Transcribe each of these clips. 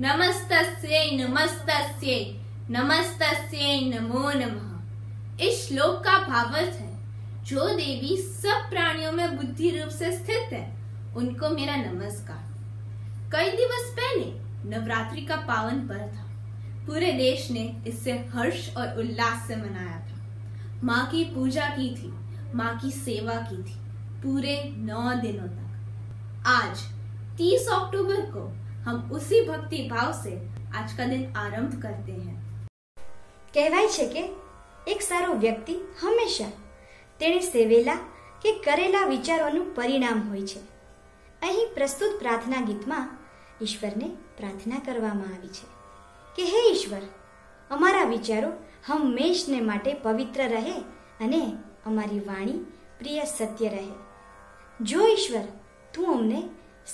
नमस्तस्यै नमस्तस्यै नमस्तस्यै नमो नमः। इस श्लोक का भावार्थ है, जो देवी सब प्राणियों में बुद्धि रूप से स्थित है, उनको मेरा नमस्कार। कई दिवस पहले नवरात्रि का पावन पर्व था। पूरे देश ने इससे हर्ष और उल्लास से मनाया था। माँ की पूजा की थी, माँ की सेवा की थी पूरे 9 दिनों तक। आज 30 अक्टूबर को हम उसी भक्ति भाव से आज का दिन आरंभ करते हैं। કહેવાય છે કે એક સારો વ્યક્તિ હંમેશા તેણે સેવેલા કે કરેલા વિચારોનું પરિણામ હોય છે। અહીં પ્રસ્તુત પ્રાર્થના ગીતમાં ઈશ્વરને પ્રાર્થના કરવામાં આવી છે કે હે ઈશ્વર, અમારા વિચારો હંમેશને માટે પવિત્ર રહે અને અમારી વાણી પ્રિય સત્ય રહે। જો ઈશ્વર તું અમને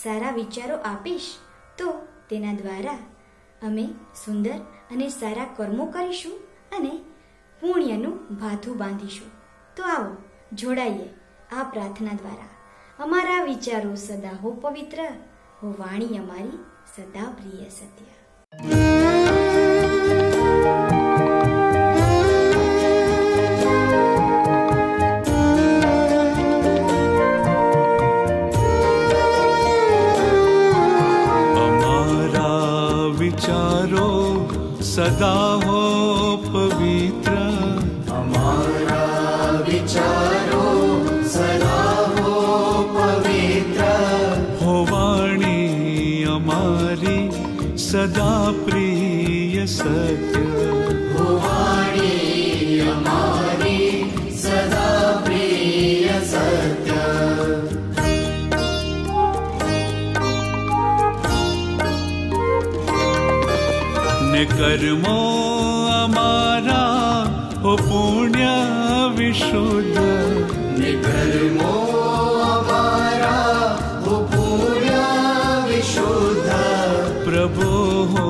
સારા વિચારો આપીશ તો તેના દ્વારા અમે સુંદર અને સારા કર્મો કરીશું અને પુણ્યનું ભાથું બાંધીશું। તો આવો જોડાઈએ આ પ્રાર્થના દ્વારા। અમારા વિચારો સદા હો પવિત્ર, હો વાણી અમારી સદા પ્રિય સત્ય। सदा हो पवित्र, हमारा विचारो सदा हो पवित्र, हो वाणी हमारी सदा प्रिय सत्य, हो वाणी हमारी सदा प्रिय सत्य। कर्मो हमारा हो पुण्य विशुद्ध, कर्मो हमारा हो पुण्य विशुद्ध, प्रभु हो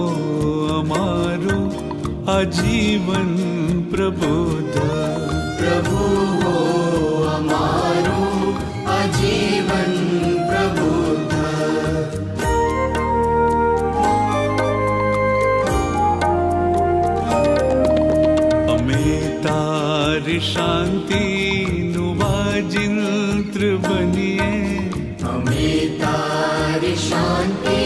हमारो आजीवन प्रबुद्ध, प्रभु हो हमारो आजीवन प्रबुद्ध। शांति नुवाजिंत्र बनिए, हमें तारी शांति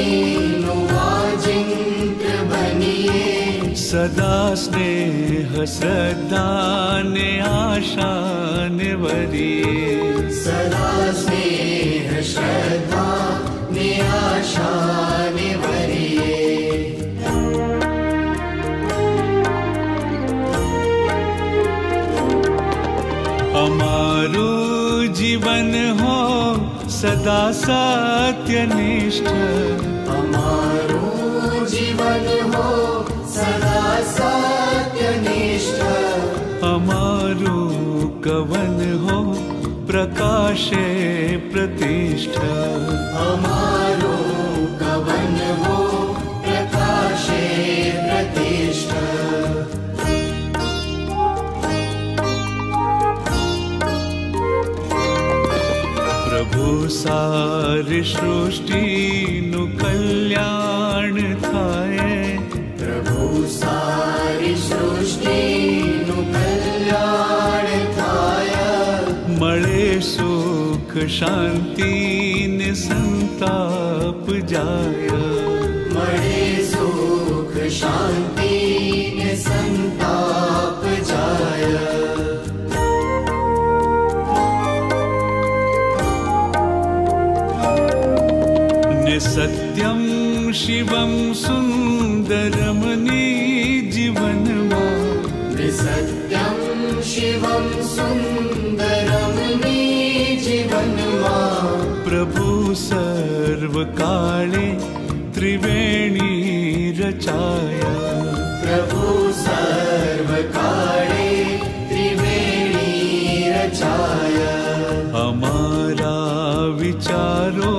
नुवाजिंत्र बनिए, सदा स्नेह श्रद्धा ने आशा ने वरिए, सदा स्नेह श्रद्धा ने आशा ने वरिए। हमारो जीवन हो सदा सत्यनिष्ठ, हमारो जीवन हो सदा सत्यनिष्ठ, हमारो कवन हो प्रकाशे प्रतिष्ठा, हमारो कवन हो प्रकाशे प्रतिष्ठा। सारी सृष्टि नु कल्याण थाए, प्रभु सारी सृष्टि नु कल्याण थाए, मळे सुख शांति ने संताप जाय, मळे सुख शांति ने संताप जाय। मैं सत्यम शिवम सुंदरम जीवन मैं सत्यम शिवम सुंदरम जीवन प्रभु सर्व काले त्रिवेणी रचाया प्रभु सर्व काले त्रिवेणी रचाया हमारा विचारो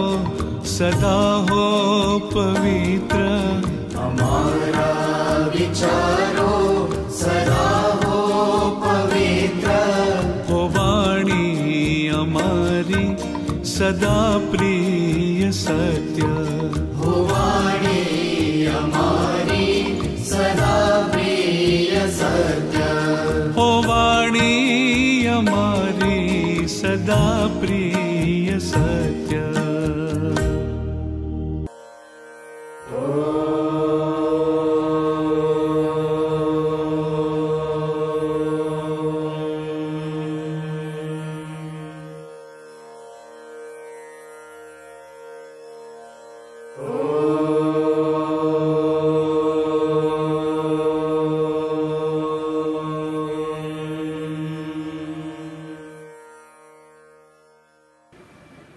सदा हो पवित्र हमारा विचारो सदा हो पवित्र हो वाणी हमारी सदा प्रिय सत्य हो वाणी हमारी सदा प्रिय सत्य हो वाणी हमारी सदा प्रिय सत्य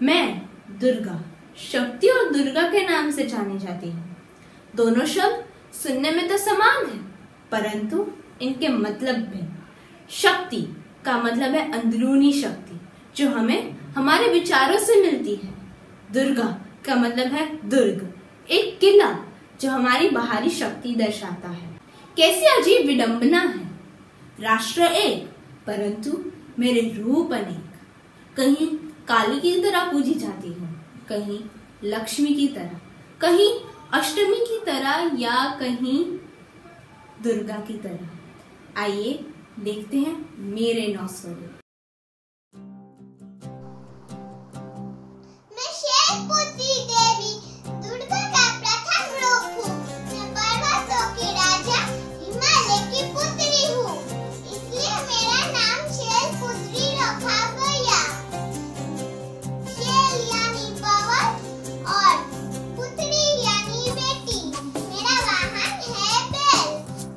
मैं दुर्गा, शक्ति और दुर्गा के नाम से जानी जाती हूँ। दोनों शब्द सुनने में तो समान हैं, परंतु इनके मतलब भिन्न। शक्ति का मतलब है अंदरूनी शक्ति जो हमें हमारे विचारों से मिलती है। दुर्गा का मतलब है दुर्ग, एक किला जो हमारी बाहरी शक्ति दर्शाता है। कैसी अजीब विडंबना है, राष्ट्र एक परंतु मेरे रूप अनेक। कहीं काली की तरह पूजी जाती हूँ, कहीं लक्ष्मी की तरह, कहीं अष्टमी की तरह या कहीं दुर्गा की तरह। आइए देखते हैं मेरे 9 स्वरूप। मैं शैलपुत्री देवी दुर्गा का प्रथम रूप हूँ। मैं पर्वतों के राजा हिमालय की पुत्री हूँ, इसलिए मेरा नाम शैलपुत्री रखा गया। शैल यानी पर्वत और पुत्री यानी बेटी। मेरा वाहन है बैल।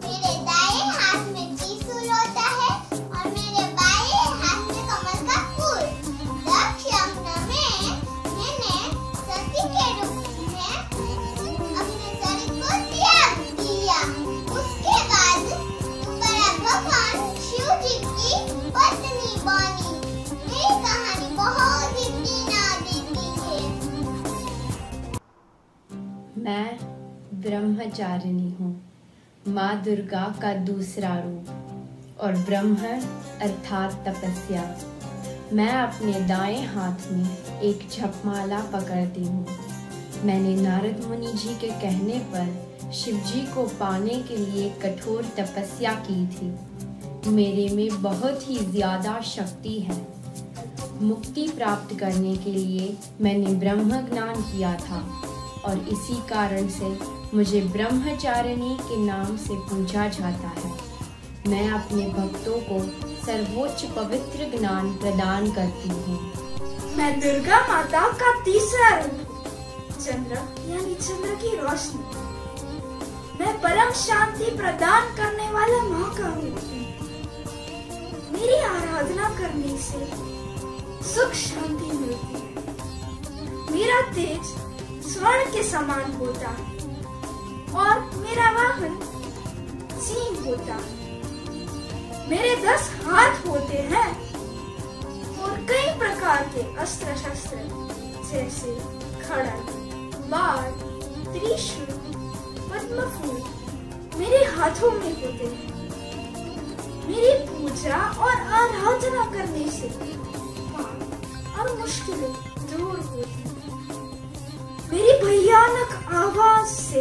मेरे दाएं हाथ में त्रिशूल होता है और मेरे बाएं हाथ में कमल का फूल। दक्ष यज्ञ में मैंने सती के रूप में अपने शरीर को त्याग दिया। उसके बाद दोबारा भगवान शिव जी की पत्नी बनी। मेरी कहानी बहुत ही प्रेरणा देती है। मैं ब्रह्मचारिणी हूँ, माँ दुर्गा का दूसरा रूप, और ब्रह्मण अर्थात तपस्या। मैं अपने दाएं हाथ में एक जपमाला पकड़ती हूँ। मैंने नारद मुनि जी के कहने पर शिव जी को पाने के लिए कठोर तपस्या की थी। मेरे में बहुत ही ज्यादा शक्ति है। मुक्ति प्राप्त करने के लिए मैंने ब्रह्म ज्ञान किया था और इसी कारण से मुझे ब्रह्मचारिणी के नाम से पूजा जाता है। मैं अपने भक्तों को सर्वोच्च पवित्र ज्ञान प्रदान करती हूँ। मैं दुर्गा माता का तीसरा रूप हूँ, चंद्र यानी चंद्र की रोशनी। मैं परम शांति प्रदान करने वाला माँ का रूप हूँ। मेरी आराधना करने से सुख शांति मिलती है। मेरा तेज स्वर्ण के समान होता है और मेरा वाहन सिंह होता है। मेरे 10 हाथ होते हैं और कई प्रकार के अस्त्र शस्त्र जैसे खड़ग, बाण, त्रिशूल, पद्म फूल मेरे हाथों में होते हैं। मेरी पूजा और आराधना करने से पाप और मुश्किलें दूर होती हैं। मेरी भयानक आवाज से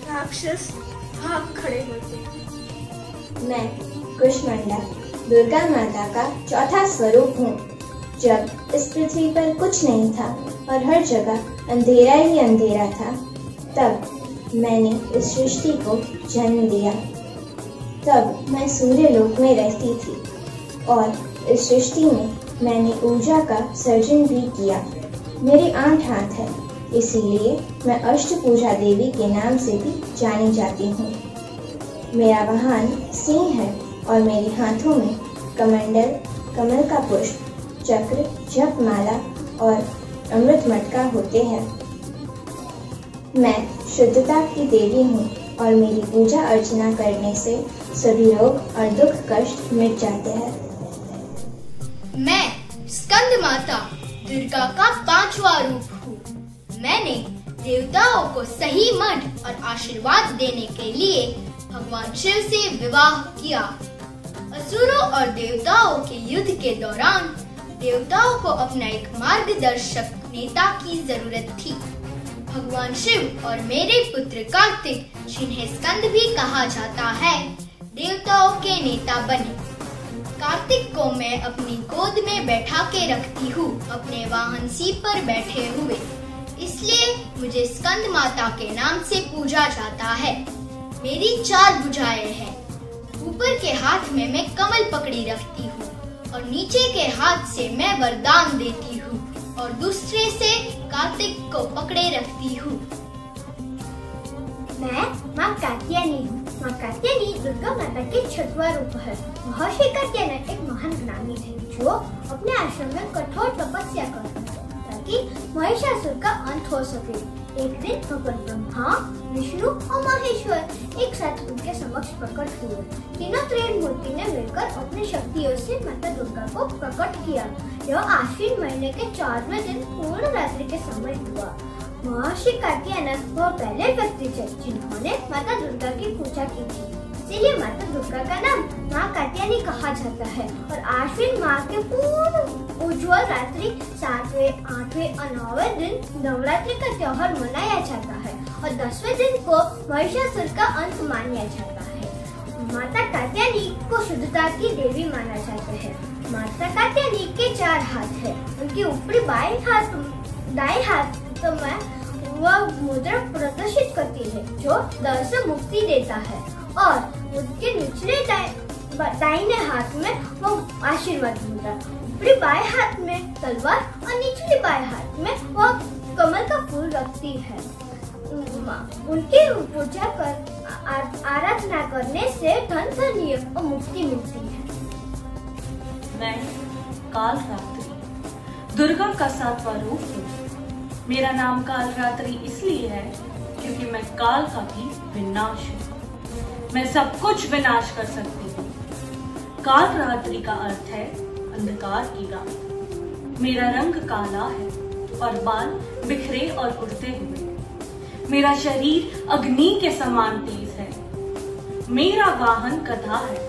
राक्षस भाग खड़े होते हैं। मैं कुष्मांडा दुर्गा माता का चौथा स्वरूप हूँ। जब इस पृथ्वी पर कुछ नहीं था और हर जगह अंधेरा ही अंधेरा था, तब मैंने इस सृष्टि को जन्म दिया। तब मैं सूर्य लोक में रहती थी और इस सृष्टि में मैंने ऊर्जा का सर्जन भी किया। मेरे 8 हाथ हैं इसीलिए मैं अष्टभुजा देवी के नाम से भी जानी जाती हूँ। मेरा वाहन सिंह है और मेरे हाथों में कमंडल, कमल का पुष्प, चक्र, जपमाला और अमृत मटका होते हैं। मैं शुद्धता की देवी हूँ और मेरी पूजा अर्चना करने से सभी रोग और दुख कष्ट मिट जाते हैं। मैं स्कंद माता दुर्गा का 5वां रूप हूँ। मैंने देवताओं को सही मत और आशीर्वाद देने के लिए भगवान शिव से विवाह किया। असुरों और देवताओं के युद्ध के दौरान देवताओं को अपना एक मार्गदर्शक नेता की जरूरत थी। भगवान शिव और मेरे पुत्र कार्तिक, जिन्हें स्कंद भी कहा जाता है, देवताओं के नेता बने। कार्तिक को मैं अपनी गोद में बैठा के रखती हूँ, अपने वाहन सी पर बैठे हुए, इसलिए मुझे स्कंद माता के नाम से पूजा जाता है। मेरी 4 भुजाएं हैं। ऊपर के हाथ में मैं कमल पकड़ी रखती हूँ और नीचे के हाथ से मैं वरदान देती हूँ और दूसरे से कार्तिक को पकड़े रखती हूँ। मैं माँ कात्यायनी हूँ। माँ कात्यायनी दुर्गा माता के 6वां रूप है। महर्षि कात्यायन एक महान ज्ञानी थे जो अपने आश्रम में कठोर तपस्या करते थे ताकि महिषासुर का अंत हो सके। एक दिन भगवान ब्रह्मा, विष्णु और महेश्वर एक साथ उनके समक्ष प्रकट हुए। तीनों त्रिमूर्ति ने मिलकर अपनी शक्तियों से माता दुर्गा को प्रकट किया। यह आश्विन महीने के 4वें दिन पूर्ण रात्रि के समय हुआ। महर्षि कात्यायन वह पहले व्यक्ति थे जिन्होंने माता दुर्गा की पूजा की थी, इसीलिए माता दुर्गा का नाम माँ कात्यायनी कहा जाता है। और आश्विन माह के पूर्ण उज्ज्वल रात्रि 7वें, 8वें और 9वें दिन नवरात्रि का त्योहार मनाया जाता है और 10वें दिन को महिषासुर का अंत माना जाता है। माता कात्यायनी को शुद्धता की देवी माना जाता है। माता कात्यायनी के 4 हाथ है। उनके ऊपरी दाएं हाथ में वह मुद्रा प्रदर्शित करती है जो दर्द से मुक्ति देता है और उनके निचले दाहिने हाथ में वो आशीर्वाद मुद्रा, ऊपरी बाएं हाथ में तलवार और निचले बाएं हाथ में वो कमल का फूल रखती है। उनकी पूजा कर आराधना करने से धन धान्य और मुक्ति मिलती है। मैं कालरात्रि दुर्गा का 7वां रूप हूँ। मेरा नाम कालरात्रि इसलिए है क्योंकि मैं काल का भी विनाश हूँ। मैं सब कुछ विनाश कर सकती हूँ। कालरात्रि का अर्थ है अंधकार की रात। मेरा रंग काला है और बाल बिखरे और उड़ते हुए। मेरा शरीर अग्नि के समान तेज है। मेरा वाहन गधा है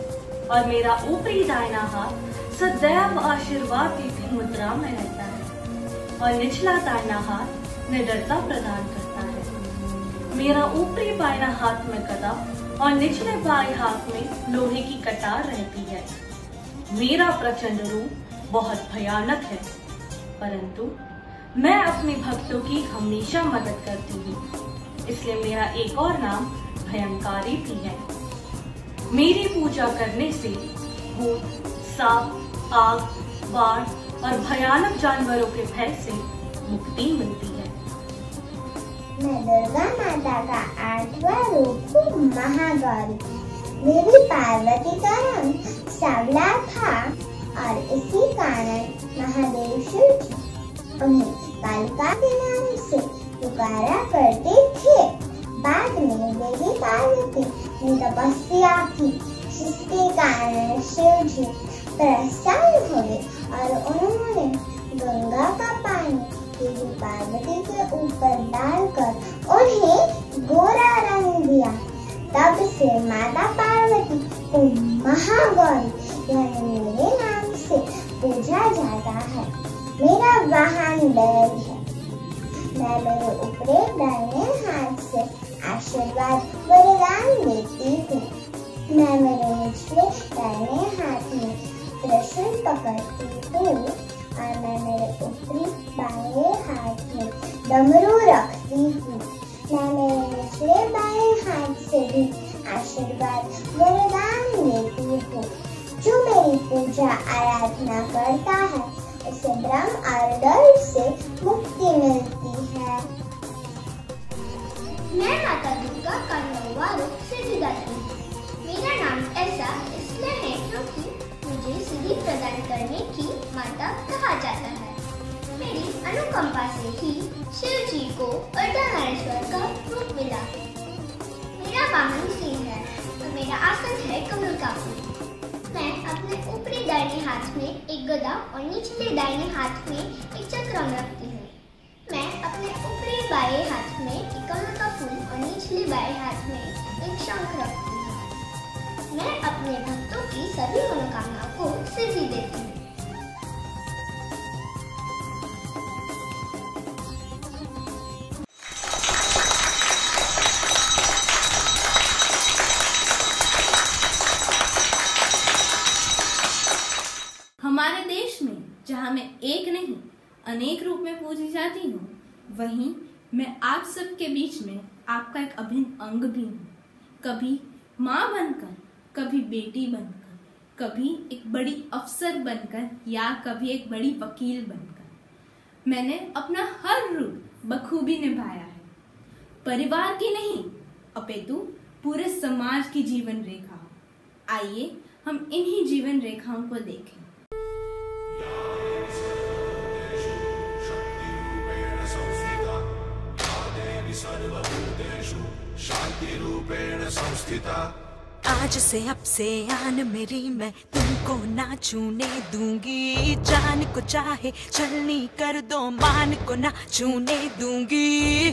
और मेरा ऊपरी दाहिना हाथ सदैव आशीर्वाद देती मुद्रा में रहता है और निचला दाहिना हाथ निडरता प्रदान करता है। मेरा ऊपरी बायां हाथ में गदा और निचले बाएं हाथ में लोहे की कटार रहती है। मेरा प्रचंड रूप बहुत भयानक है, परंतु मैं अपने भक्तों की हमेशा मदद करती हूँ, इसलिए मेरा एक और नाम भयंकारी भी है। मेरी पूजा करने से भूत, सांप, आग, बाढ़ और भयानक जानवरों के भय से मुक्ति मिलती है। मैं दुर्गा माता का 8वां रूप हूँ, महागौरी। देवी पार्वती का रंग सांवला था और इसी कारण महादेव शिव जी उन्हें कालिका के नाम से पुकारा करते थे। बाद में देवी पार्वती ने तपस्या की, जिसके कारण शिव जी प्रसन्न हुए और उन्होंने गंगा का पानी देवी पार्वती के ऊपर डालकर उन्हें गोरा रंग दिया। तब से माता पार्वती को महागौरी यानी मेरे नाम से पूजा जाता है। मेरा वाहन बैल है। मैं मेरे ऊपरी दाहिने हाथ से आशीर्वाद वरदान देती हूँ। मैं मेरे निचले दाहिने हाथ में त्रिशूल पकड़ती हूँ और मैं मेरे ऊपरी बाएं हाथ में डमरू रखती हूँ। मैं मेरे निचले बाएं हाथ से भी आशीर्वाद वरदान देती हूँ। जो मेरी पूजा आराधना करता है उसे ब्रह्म और दर्द से मुक्ति मिलती है। मैं माता दुर्गा का 9वां रूप सिद्धिदात्री हूँ। मेरा नाम ऐसा इसलिए है क्योंकि मुझे सिद्धि प्रदान करने की माता कहा जाता है। मेरी अनुकंपा से ही शिव जी को अर्धनारीश्वर का रूप मिला। मेरा वाहन सिंह है और मेरा आसन है कमल का फूल। मैं अपने ऊपरी दाहिने हाथ में एक गदा और निचले दाहिने हाथ में एक चक्र रखती हूँ। मैं अपने ऊपरी बाएं हाथ में एक कमल का फूल और निचले बाएं हाथ में एक शंख रखती हूँ। मैं अपने भक्तों की सभी मनोकामनाओं को सिद्धि देती हूँ। हमारे देश में जहाँ मैं एक नहीं अनेक रूप में पूजी जाती हूँ, वहीं मैं आप सबके बीच में आपका एक अभिन्न अंग भी हूँ। कभी माँ बनकर, कभी बेटी बनकर, कभी एक बड़ी अफसर बनकर या कभी एक बड़ी वकील बनकर मैंने अपना हर रूप बखूबी निभाया है। परिवार की नहीं अपितु पूरे समाज की जीवन रेखा। आइए हम इन्हीं जीवन रेखाओं को देखें। आज से अब से आन मेरी मैं तुमको ना छूने दूंगी। जान को चाहे चलनी कर दो, मान को ना छूने दूंगी।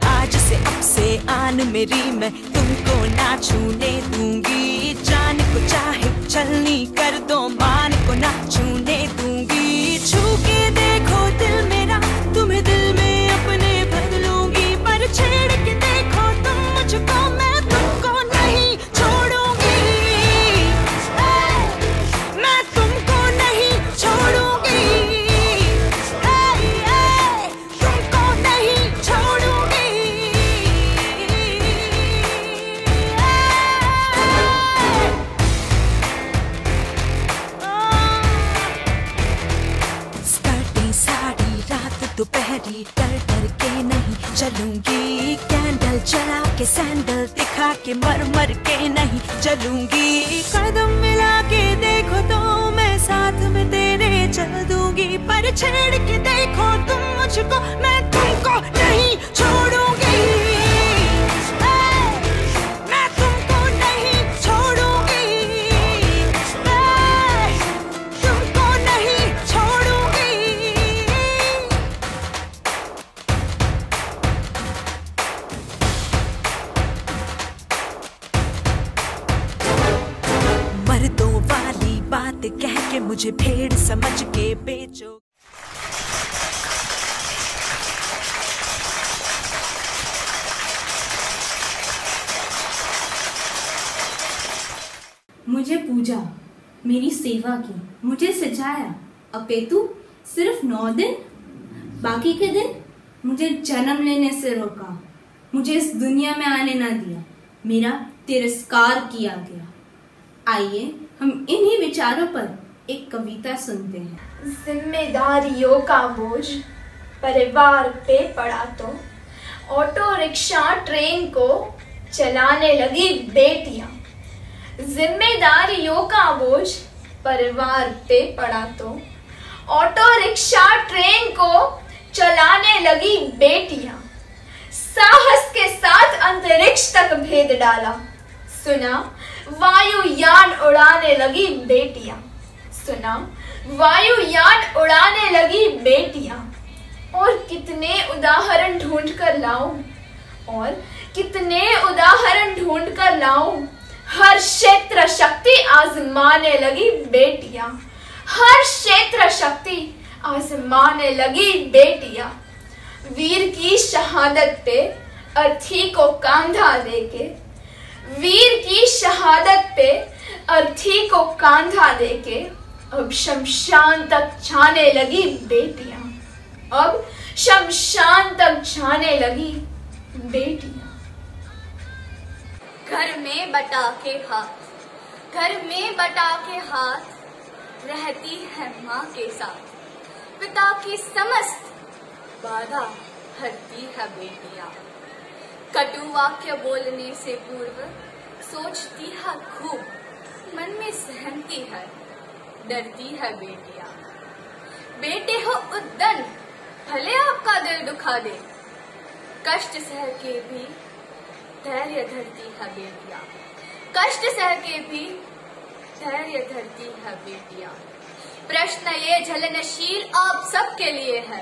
आज से अब से आन मेरी मैं तुमको ना छूने दूंगी। जान को चाहे चलनी कर दो, मान को ना छूने दूंगी। छू के देखो दिल मेरा, तुम्हें दिल में अपने भर लूंगी। पर छेड़ के देखो तुम मुझको, मैं तुमको नहीं छोड़ूंगी। मैं तुमको नहीं छोड़ूंगी। तुमको नहीं छोड़ूंगी। दोपहरी डर डर के नहीं चलूंगी। कैंडल जला के सैंडल दिखा के मर मर के नहीं चलूंगी। कदम मिला के देखो तो मैं साथ में तेरे चल दूंगी। पर छेड़ के देखो तुम मुझको, मैं तुमको नहीं छोड़ूंगी। मैं तुमको नहीं छोड़ूंगी। तुमको नहीं छोड़ूंगी। मर्दों वाली बात कह के मुझे भेड़ समझ के बेचो। मुझे पूजा, मेरी सेवा की, मुझे सजाया, अपितु सिर्फ 9 दिन, बाकी के दिन मुझे जन्म लेने से रोका, मुझे इस दुनिया में आने ना दिया, मेरा तिरस्कार किया गया। आइए हम इन्हीं विचारों पर एक कविता सुनते हैं। जिम्मेदारियों का बोझ परिवार पे पड़ा तो ऑटो रिक्शा ट्रेन को चलाने लगी बेटियां। जिम्मेदारियों का बोझ परिवार पे पड़ा तो ऑटो रिक्शा ट्रेन को चलाने लगी बेटियां। साहस के साथ अंतरिक्ष तक भेद डाला, सुना वायुयान उड़ाने लगी बेटियां। सुना वायुयान उड़ाने लगी बेटियां। और कितने उदाहरण ढूंढ कर लाऊं, और कितने उदाहरण ढूंढ कर लाऊं। हर क्षेत्र शक्ति आजमाने लगी बेटियां। हर क्षेत्र शक्ति आजमाने लगी बेटियां। वीर की शहादत पे अर्थी को कांधा देके, वीर की शहादत पे अर्थी को कांधा देके अब शमशान तक जाने लगी बेटियां। अब शमशान तक जाने लगी बेटियां। घर में बटा के खा, घर में बटा के हाथ रहती है माँ के साथ। पिता की समस्त बाधा हरती है बेटियां। कटु वाक्य बोलने से पूर्व सोचती है खूब, मन में सहमती है, डरती है बेटियां। बेटे हो उद्दंड, भले आपका दिल दुखा दे, कष्ट सह के भी धैर्य धरती है बेटियां। कष्ट सह के भी धैर्य धरती है बेटियां। प्रश्न ये झलनशील आप सबके लिए है,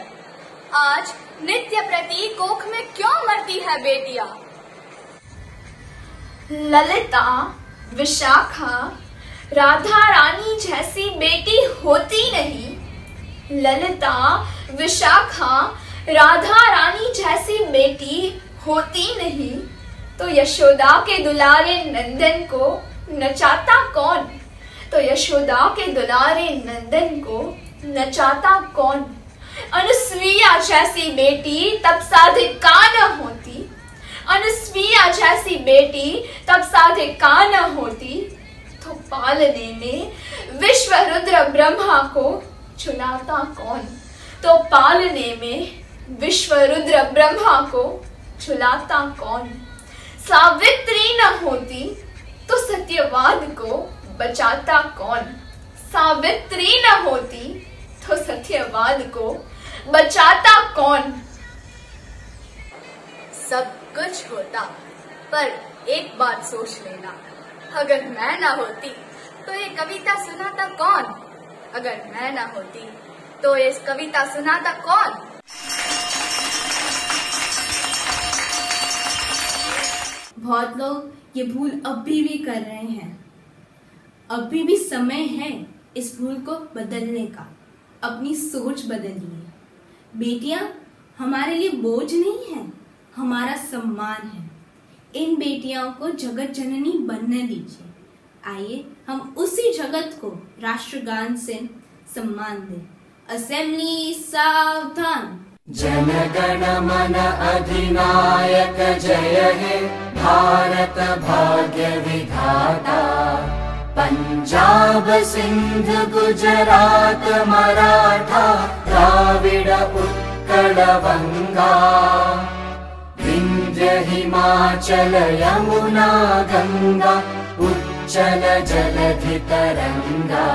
आज नित्य प्रति कोख में क्यों मरती है बेटियां? ललिता, विशाखा, राधा रानी जैसी बेटी होती नहीं। ललिता, विशाखा, राधा रानी जैसी बेटी होती नहीं तो यशोदा के दुलारे नंदन को नचाता कौन? तो यशोदा के दुलारे नंदन को नचाता कौन? अनुसुईया जैसी बेटी तब साधिका न होती। अनुसुईया जैसी बेटी तब साधिका न होती तो पालने में विश्व रुद्र ब्रह्मा को चुनाता कौन? तो पालने में विश्व रुद्र ब्रह्मा को चुलाता कौन? सावित्री न होती तो सत्यवाद को बचाता कौन? सावित्री न होती तो सत्यवाद को बचाता कौन? सब कुछ होता, पर एक बात सोच लेना, अगर मैं ना होती तो ये कविता सुनाता कौन? अगर मैं ना होती तो ये कविता सुनाता कौन? बहुत लोग ये भूल अभी भी कर रहे हैं। अभी भी समय है इस भूल को बदलने का। अपनी सोच बदलिए। बेटियां हमारे लिए बोझ नहीं है, हमारा सम्मान है। इन बेटियों को जगत जननी बनने दीजिए। आइए हम उसी जगत को राष्ट्रगान से सम्मान दें। असेंबली सावधान। जनगण मन अधिनायक जय हे भारत भाग्य विधाता। पंजाब सिंध गुजरात मराठा द्राविड़ उत्कल बंगा। विंध्य हिमाचल यमुना गंगा उच्चल जलधि तरंगा।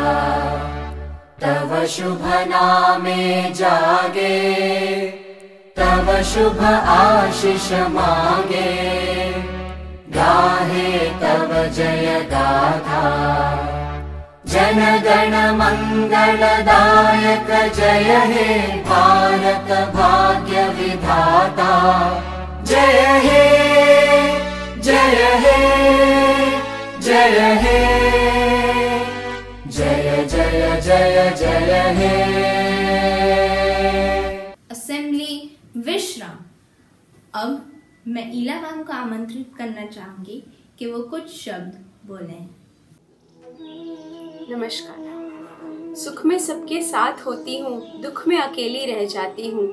तव शुभ नामे जागे, तव शुभ आशीष मांगे। गाहे तव जय गाथा, जन गण मंगलदायक जय हे भारत भाग्य विधाता। जय हे जय हे जय हे जय जय जय जय हे। असेंबली विश्राम। अब मैं ईला मैम को आमंत्रित करना चाहूंगी कि वो कुछ शब्द बोलें। नमस्कार। सुख में सबके साथ होती हूँ, दुख में अकेली रह जाती हूँ।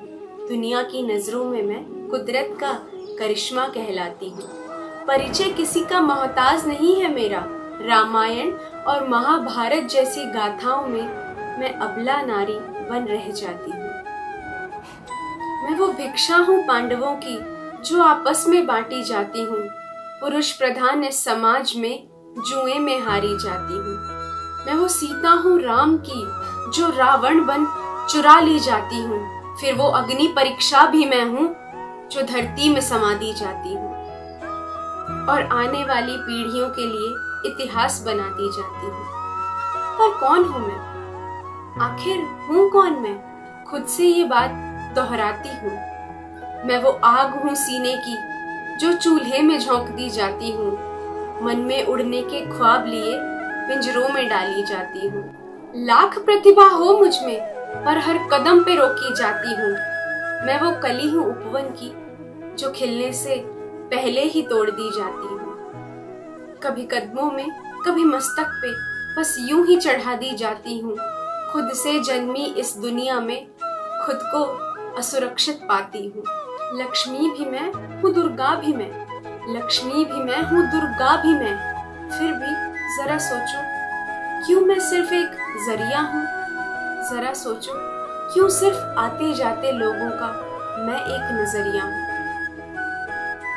दुनिया की नजरों में मैं कुदरत का करिश्मा कहलाती हूँ। परिचय किसी का मोहताज नहीं है मेरा। रामायण और महाभारत जैसी गाथाओं में मैं अबला नारी बन रह जाती हूँ। मैं वो भिक्षा हूँ पांडवों की जो आपस में बांटी जाती हूँ। पुरुष प्रधान इस समाज में जुए में हारी जाती हूँ। मैं वो सीता हूँ राम की जो रावण बन चुरा ली जाती हूँ। फिर वो अग्नि परीक्षा भी मैं हूँ जो धरती में समा दी जाती हूँ और आने वाली पीढ़ियों के लिए इतिहास बनाती जाती हूँ। पर कौन हूँ मैं? आखिर हूँ कौन मैं? खुद से ये बात दोहराती हूँ। मैं वो आग हूँ सीने की जो चूल्हे में झोंक दी जाती हूँ। मन में उड़ने के ख्वाब लिए पिंजरों में डाली जाती हूँ। लाख प्रतिभा हो मुझ में पर हर कदम पे रोकी जाती हूँ। मैं वो कली हूँ उपवन की जो खिलने से पहले ही तोड़ दी जाती हूँ। कभी कदमों में कभी मस्तक पे बस यूं ही चढ़ा दी जाती हूँ। खुद से जन्मी इस दुनिया में खुद को असुरक्षित पाती हूँ। लक्ष्मी भी मैं हूँ दुर्गा भी मैं, लक्ष्मी भी मैं हूँ दुर्गा भी मैं, फिर भी जरा सोचो, क्यों मैं सिर्फ एक जरिया हूँ? जरा सोचो, क्यों सिर्फ आते जाते लोगों का मैं एक नजरिया हूँ।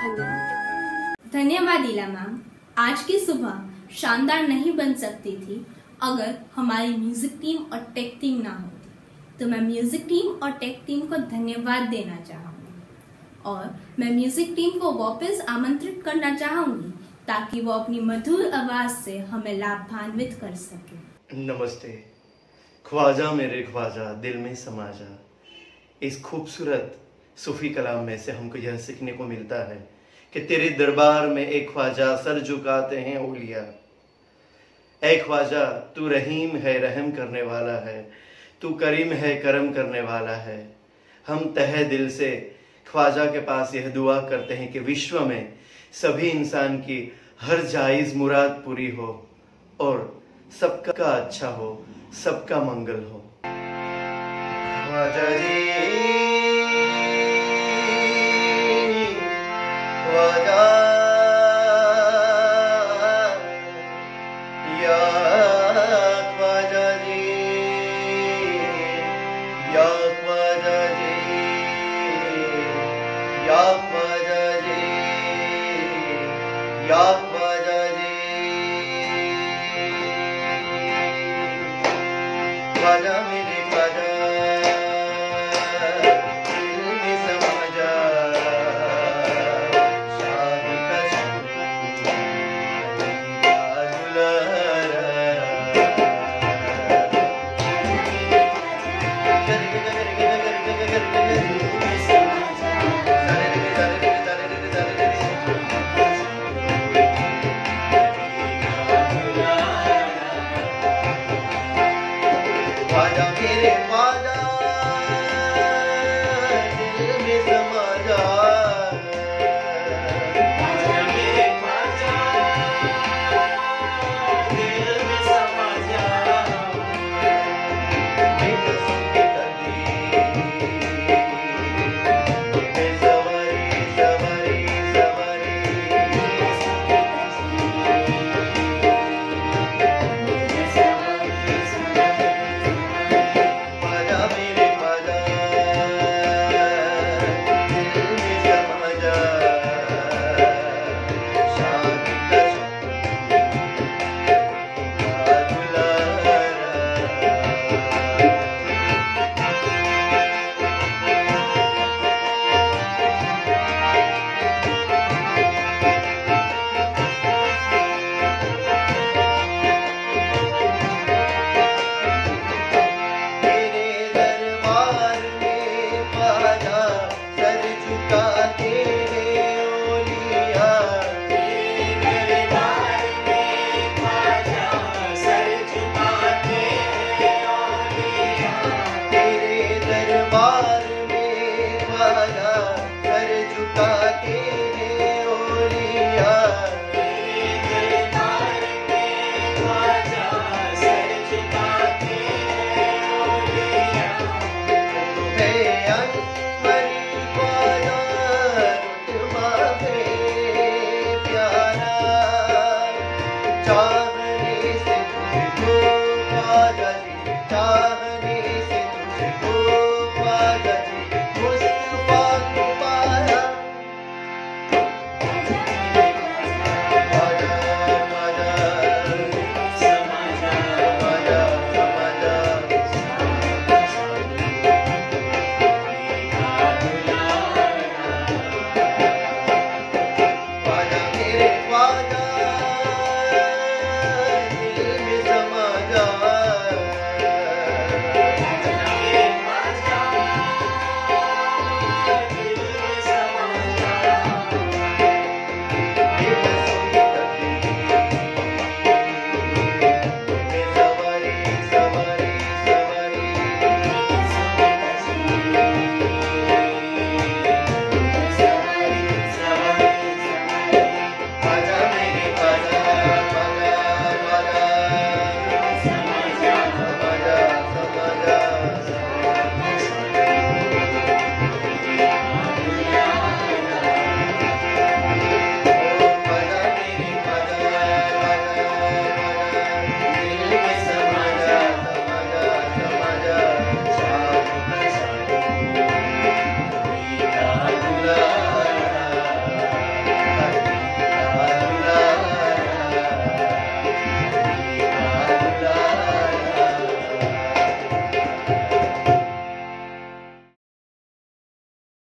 धन्यवाद। धन्यवाद ईला मैम। आज की सुबह शानदार नहीं बन सकती थी अगर हमारी म्यूजिक टीम और टेक टीम ना होती। तो मैं म्यूजिक टीम और टेक टीम को धन्यवाद देना चाहूँगी और मैं म्यूजिक टीम को वापस आमंत्रित करना चाहूँगी ताकि वो अपनी मधुर आवाज से हमें लाभान्वित कर सके। नमस्ते ख्वाजा, मेरे ख्वाजा दिल में समा जा। इस खूबसूरत सूफी कलाम में से हमको यह सीखने को मिलता है कि तेरे दरबार में एक ख्वाजा सर झुकाते हैं औलिया। ऐ ख्वाजा, तू रहीम है, रहम करने वाला है, तू करीम है, करम करने वाला है। हम तहे दिल से ख्वाजा के पास यह दुआ करते हैं कि विश्व में सभी इंसान की हर जायज़ मुराद पूरी हो और सबका अच्छा हो, सबका मंगल हो। ख्वाजा जी, ख्वाजा ख्वाजा मेरे ख्वाजा दिल में समा जा। शादी का दुल्हन